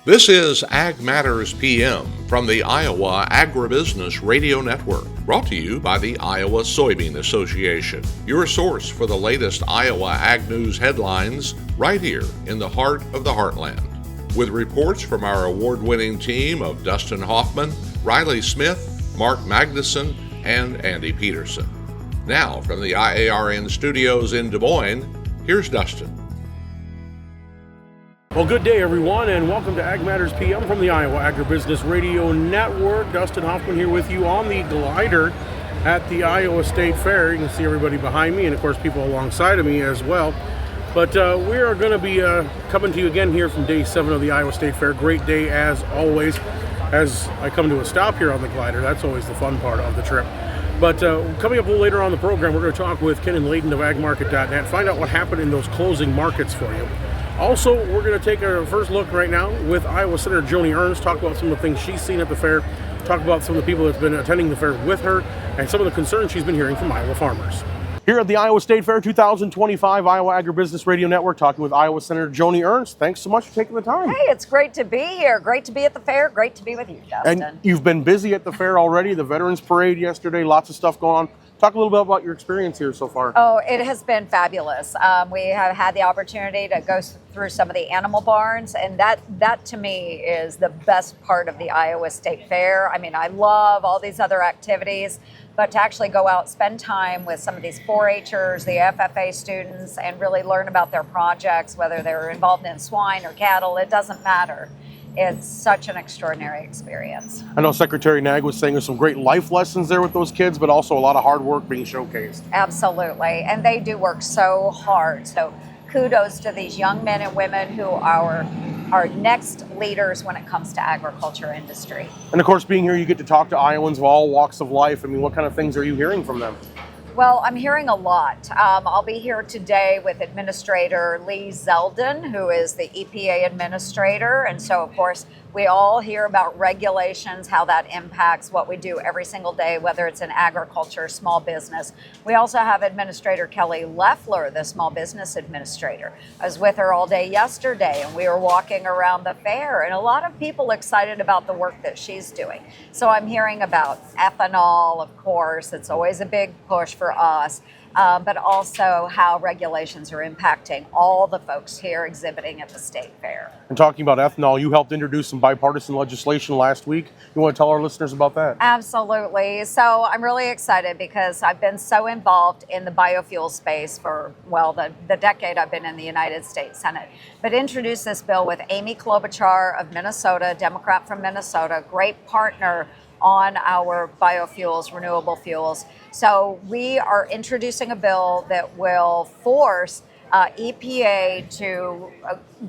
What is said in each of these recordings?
This is Ag Matters PM from the Iowa Agribusiness Radio Network, brought to you by the Iowa Soybean Association, your source for the latest Iowa ag news headlines right here in the heart of the heartland. With reports from our award-winning team of Dustin Hoffman, Riley Smith, Mark Magnuson, and Andy Peterson. Now, from the IARN studios in Des Moines, here's Dustin. Well, good day, everyone, and welcome to Ag Matters PM from the Iowa Agribusiness Radio Network. Dustin Hoffman here with you on the glider at the Iowa State Fair. You can see everybody behind me and, of course, people alongside of me as well. But we are going to be coming to you again here from Day 7 of the Iowa State Fair. Great day, as always, as I come to a stop here on the glider. That's always the fun part of the trip. But coming up a little later on in the program, we're going to talk with Kenan Layden of agmarket.net, find out what happened in those closing markets for you. Also, we're going to take our first look right now with Iowa Senator Joni Ernst, talk about some of the things she's seen at the fair, talk about some of the people that's been attending the fair with her, and some of the concerns she's been hearing from Iowa farmers. Here at the Iowa State Fair 2025, Iowa Agribusiness Radio Network, talking with Iowa Senator Joni Ernst. Thanks so much for taking the time. Hey, it's great to be here. Great to be at the fair. Great to be with you, Dustin. And you've been busy at the fair already. The Veterans Parade yesterday, lots of stuff going on. Talk a little bit about your experience here so far. Oh, it has been fabulous. We have had the opportunity to go through some of the animal barns, and that to me is the best part of the Iowa State Fair. I mean, I love all these other activities, but to actually go out, spend time with some of these 4-H'ers, the FFA students, and really learn about their projects, whether they're involved in swine or cattle, it doesn't matter. It's such an extraordinary experience. I know Secretary Nag was saying there's some great life lessons there with those kids, but also a lot of hard work being showcased. Absolutely, and they do work so hard. So kudos to these young men and women who are our next leaders when it comes to agriculture industry. And of course, being here, you get to talk to Iowans of all walks of life. I mean, what kind of things are you hearing from them? Well, I'm hearing a lot. I'll be here today with Administrator Lee Zeldin, who is the EPA administrator. And so, of course, we all hear about regulations, how that impacts what we do every single day, whether it's in agriculture, small business. We also have Administrator Kelly Loeffler, the small business administrator. I was with her all day yesterday, and we were walking around the fair, and a lot of people excited about the work that she's doing. So I'm hearing about ethanol, of course. It's always a big push for us. But also how regulations are impacting all the folks here exhibiting at the State Fair. And talking about ethanol, you helped introduce some bipartisan legislation last week. You want to tell our listeners about that? Absolutely. So I'm really excited because I've been so involved in the biofuel space for, well, the decade I've been in the United States Senate. But introduced this bill with Amy Klobuchar of Minnesota, Democrat from Minnesota, great partner on our biofuels, renewable fuels. So we are introducing a bill that will force EPA to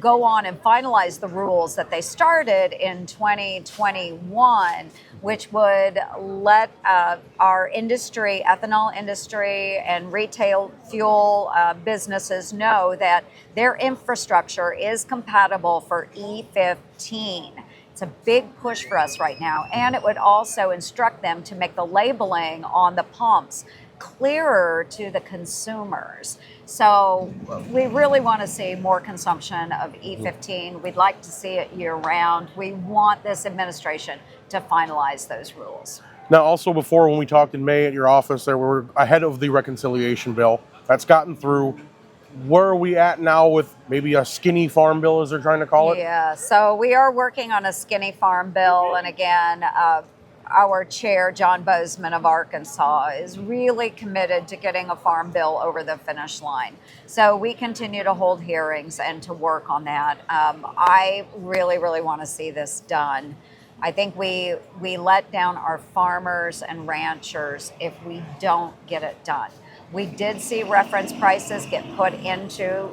go on and finalize the rules that they started in 2021, which would let our industry, ethanol industry and retail fuel businesses know that their infrastructure is compatible for E15. It's a big push for us right now, and it would also instruct them to make the labeling on the pumps clearer to the consumers. So we really want to see more consumption of E15. We'd like to see it year-round. We want this administration to finalize those rules. Now, also before, when we talked in May at your office, there were ahead of the reconciliation bill that's gotten through. Where are we at now with maybe a skinny farm bill, as they're trying to call it? Yeah, so we are working on a skinny farm bill. And again, our chair, John Bozeman of Arkansas, is really committed to getting a farm bill over the finish line. So we continue to hold hearings and to work on that. I really, really want to see this done. I think we let down our farmers and ranchers if we don't get it done. We did see reference prices get put into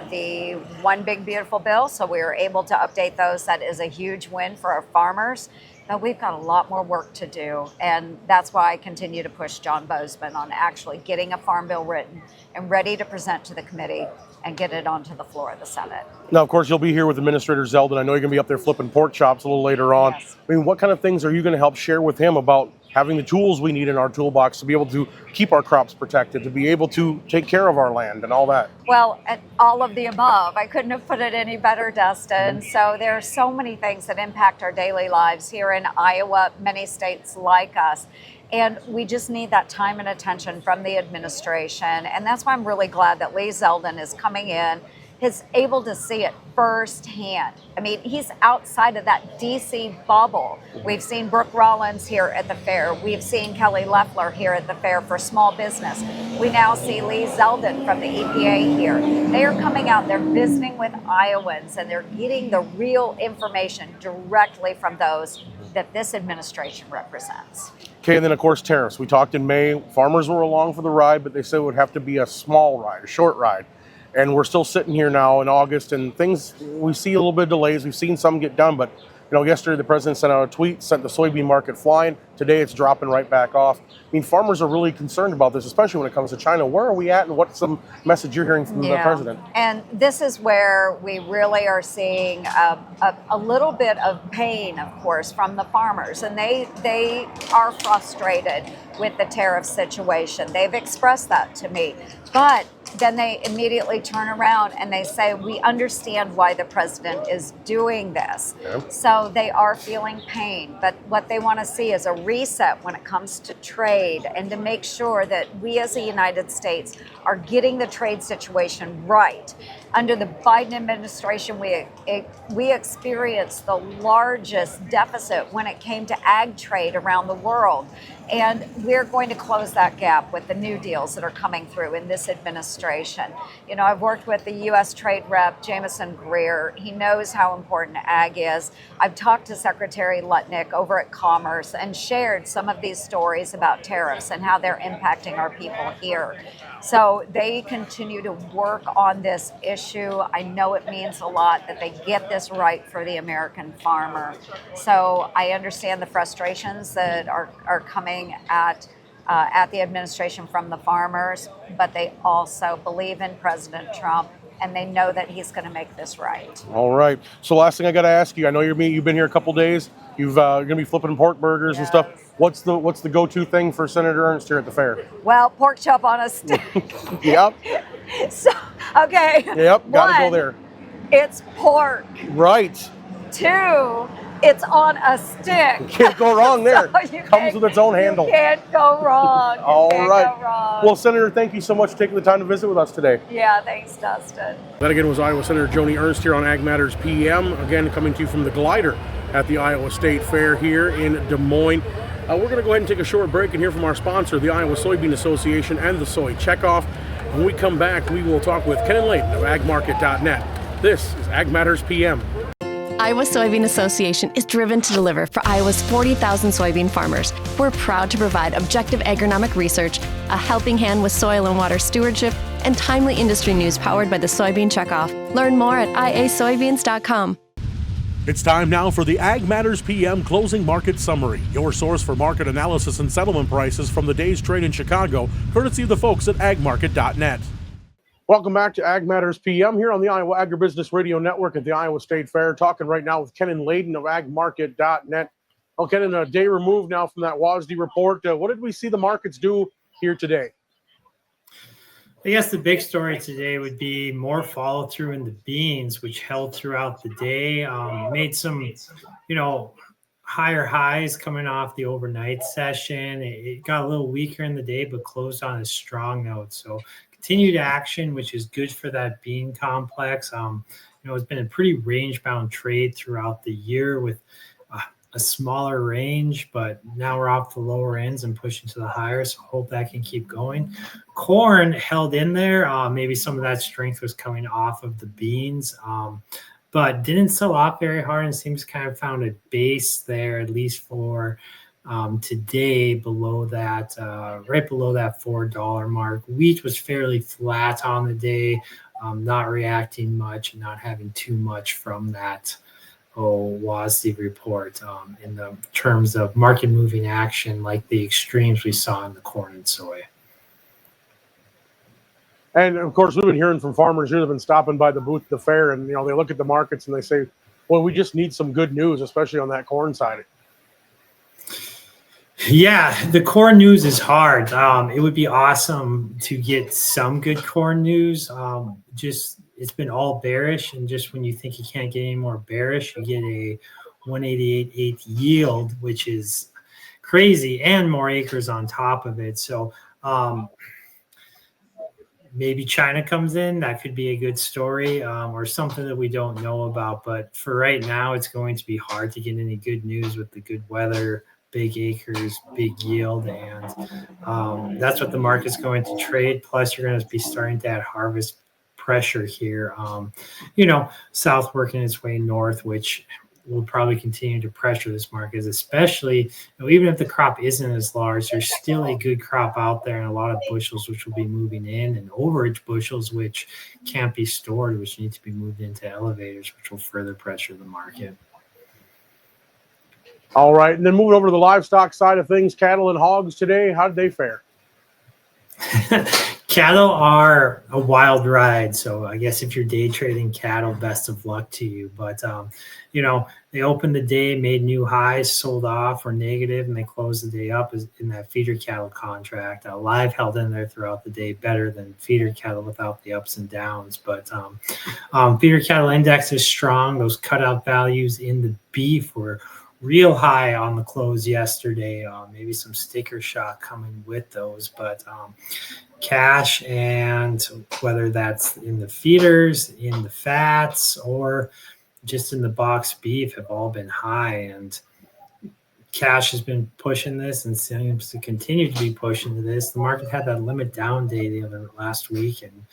the One Big Beautiful Bill, so we were able to update those. That is a huge win for our farmers. But we've got a lot more work to do, and that's why I continue to push John Bozeman on actually getting a farm bill written and ready to present to the committee and get it onto the floor of the Senate. Now, of course, you'll be here with Administrator Zeldin. I know you're going to be up there flipping pork chops a little later on. Yes. I mean, what kind of things are you going to help share with him about having the tools we need in our toolbox to be able to keep our crops protected, to be able to take care of our land and all that. Well, all of the above. I couldn't have put it any better, Dustin. So there are so many things that impact our daily lives here in Iowa, many states like us. And we just need that time and attention from the administration. And that's why I'm really glad that Lee Zeldin is coming in. He's able to see it firsthand. I mean, he's outside of that DC bubble. We've seen Brooke Rollins here at the fair. We've seen Kelly Loeffler here at the fair for small business. We now see Lee Zeldin from the EPA here. They are coming out, they're visiting with Iowans, and they're getting the real information directly from those that this administration represents. Okay, and then of course tariffs. We talked in May, farmers were along for the ride, but they said it would have to be a small ride, a short ride. And we're still sitting here now in August, and things, we see a little bit of delays. We've seen some get done, but yesterday the president sent out a tweet, sent the soybean market flying. Today it's dropping right back off. I mean, farmers are really concerned about this, especially when it comes to China. Where are we at, and what's the message you're hearing from the president? And this is where we really are seeing a little bit of pain, of course, from the farmers. And they are frustrated with the tariff situation. They've expressed that to me. But then they immediately turn around and they say, we understand why the president is doing this. Yeah. So they are feeling pain. But what they want to see is a reset when it comes to trade, and to make sure that we as the United States are getting the trade situation right. Under the Biden administration, we experienced the largest deficit when it came to ag trade around the world. And we're going to close that gap with the new deals that are coming through in this administration. I've worked with the U.S. Trade Rep, Jameson Greer. He knows how important ag is. I've talked to Secretary Lutnick over at Commerce and shared some of these stories about tariffs and how they're impacting our people here. So they continue to work on this issue. I know it means a lot that they get this right for the American farmer. So I understand the frustrations that are coming at the administration from the farmers, but they also believe in President Trump, and they know that he's going to make this right. All right. So last thing I got to ask you, I know you've been here a couple days. You're going to be flipping pork burgers and stuff. What's the go-to thing for Senator Ernst here at the fair? Well, pork chop on a stick. Yep. So, okay. Yep, got to go there. It's pork. Right. 2, it's on a stick. You can't go wrong there. So comes with its own handle. You can't go wrong. All right. Well, Senator, thank you so much for taking the time to visit with us today. Yeah, thanks, Dustin. That again was Iowa Senator Joni Ernst here on Ag Matters PM. Again, coming to you from the glider at the Iowa State Fair here in Des Moines. We're going to go ahead and take a short break and hear from our sponsor, the Iowa Soybean Association and the Soy Checkoff. When we come back, we will talk with Kenan Layden of agmarket.net. This is Ag Matters PM. Iowa Soybean Association is driven to deliver for Iowa's 40,000 soybean farmers. We're proud to provide objective agronomic research, a helping hand with soil and water stewardship, and timely industry news powered by the Soybean Checkoff. Learn more at iasoybeans.com. It's time now for the Ag Matters PM Closing Market Summary, your source for market analysis and settlement prices from the day's trade in Chicago, courtesy of the folks at agmarket.net. Welcome back to Ag Matters PM here on the Iowa Agribusiness Radio Network at the Iowa State Fair. Talking right now with Kenan Layden of agmarket.net. Well, Kenan, a day removed now from that WASDE report. What did we see the markets do here today? I guess the big story today would be more follow through in the beans, which held throughout the day. Made some, higher highs coming off the overnight session. It got a little weaker in the day, but closed on a strong note. So continued action, which is good for that bean complex. It's been a pretty range-bound trade throughout the year with a smaller range, but now we're off the lower ends and pushing to the higher, so hope that can keep going. Corn held in there. Maybe some of that strength was coming off of the beans, but didn't sell off very hard and seems to kind of found a base there, at least for today, below that, right below that $4 mark. Wheat was fairly flat on the day, not reacting much and not having too much from that WASDE report in the terms of market moving action, like the extremes we saw in the corn and soy. And of course, we've been hearing from farmers who have been stopping by the booth at the fair, and they look at the markets and they say, well, we just need some good news, especially on that corn side. Yeah, the corn news is hard. It would be awesome to get some good corn news. Just it's been all bearish, and just when you think you can't get any more bearish, you get a 188.8 yield, which is crazy, and more acres on top of it. So maybe China comes in. That could be a good story, or something that we don't know about. But for right now, it's going to be hard to get any good news with the good weather, big acres, big yield, and that's what the market's going to trade. Plus, you're going to be starting to add harvest pressure here. South working its way north, which will probably continue to pressure this market, especially even if the crop isn't as large, there's still a good crop out there and a lot of bushels which will be moving in, and overage bushels which can't be stored, which need to be moved into elevators, which will further pressure the market. All right, and then moving over to the livestock side of things, cattle and hogs today, how did they fare? Cattle are a wild ride. So I guess if you're day trading cattle, best of luck to you. But, they opened the day, made new highs, sold off or negative, and they closed the day up in that feeder cattle contract. Live held in there throughout the day better than feeder cattle without the ups and downs. But feeder cattle index is strong. Those cutout values in the beef were real high on the close yesterday. Maybe some sticker shock coming with those, but cash, and whether that's in the feeders, in the fats, or just in the box beef, have all been high. And cash has been pushing this and seems to continue to be pushing this. The market had that limit down day last week and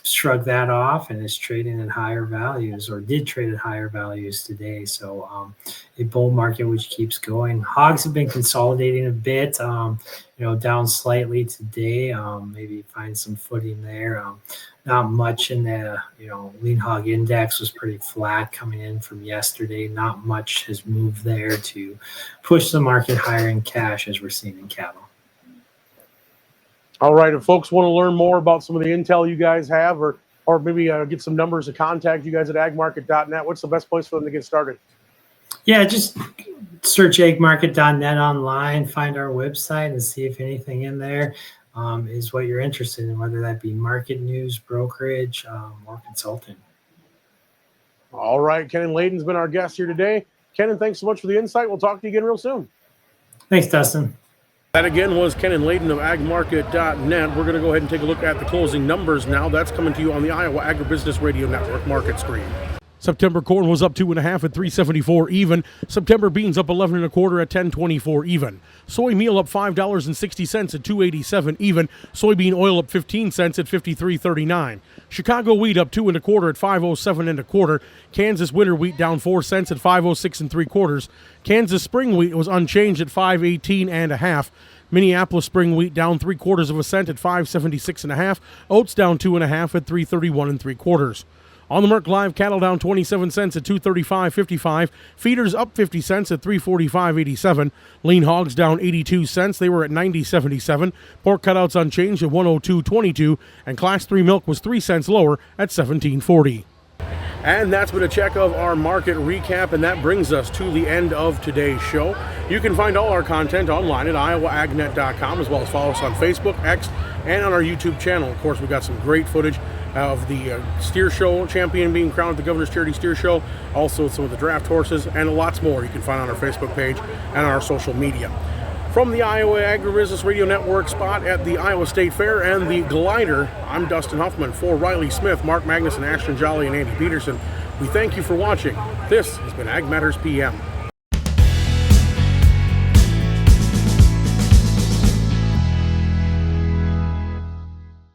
shrugged that off, and is trading at higher values, or did trade at higher values today. So a bull market which keeps going. Hogs have been consolidating a bit, down slightly today. Maybe find some footing there. Not much in the lean hog index was pretty flat coming in from yesterday. Not much has moved there to push the market higher in cash as we're seeing in cattle. All right, if folks want to learn more about some of the intel you guys have, or maybe get some numbers to contact you guys at agmarket.net, what's the best place for them to get started? Yeah, just search agmarket.net online, find our website, and see if anything in there is what you're interested in, whether that be market news, brokerage, or consulting. All right, Kenan Layden's been our guest here today. Kenan, thanks so much for the insight. We'll talk to you again real soon. Thanks, Dustin. That again was Kenan Layden of agmarket.net. We're going to go ahead and take a look at the closing numbers now. That's coming to you on the Iowa Agribusiness Radio Network market screen. September corn was up 2.5 at $3.74 even. September beans up 11 1/4 at $10.24 even. Soy meal up $5.60 at $2.87 even. Soybean oil up 15 cents at $53.39. Chicago wheat up 2 1/4 at $5.07 1/4. Kansas winter wheat down 4 cents at $5.06 3/4. Kansas spring wheat was unchanged at $5.18 1/2. Minneapolis spring wheat down 3/4 cent at $5.76 1/2. Oats down 2 1/2 at $3.31 3/4. On the Merck Live, cattle down 27 cents at $235.55. Feeders up 50 cents at $345.87. Lean hogs down 82 cents. They were at $90.77. Pork cutouts unchanged at $102.22. And Class 3 milk was 3 cents lower at $17.40. And that's been a check of our market recap, and that brings us to the end of today's show. You can find all our content online at iowaagnet.com, as well as follow us on Facebook, X, and on our YouTube channel. Of course, we've got some great footage of the steer show champion being crowned at the Governor's Charity Steer Show, also some of the draft horses, and lots more you can find on our Facebook page and on our social media. From the Iowa Agribusiness Radio Network spot at the Iowa State Fair and the Glider, I'm Dustin Huffman. For Riley Smith, Mark Magnuson, Ashton Jolly, and Andy Peterson, we thank you for watching. This has been Ag Matters PM.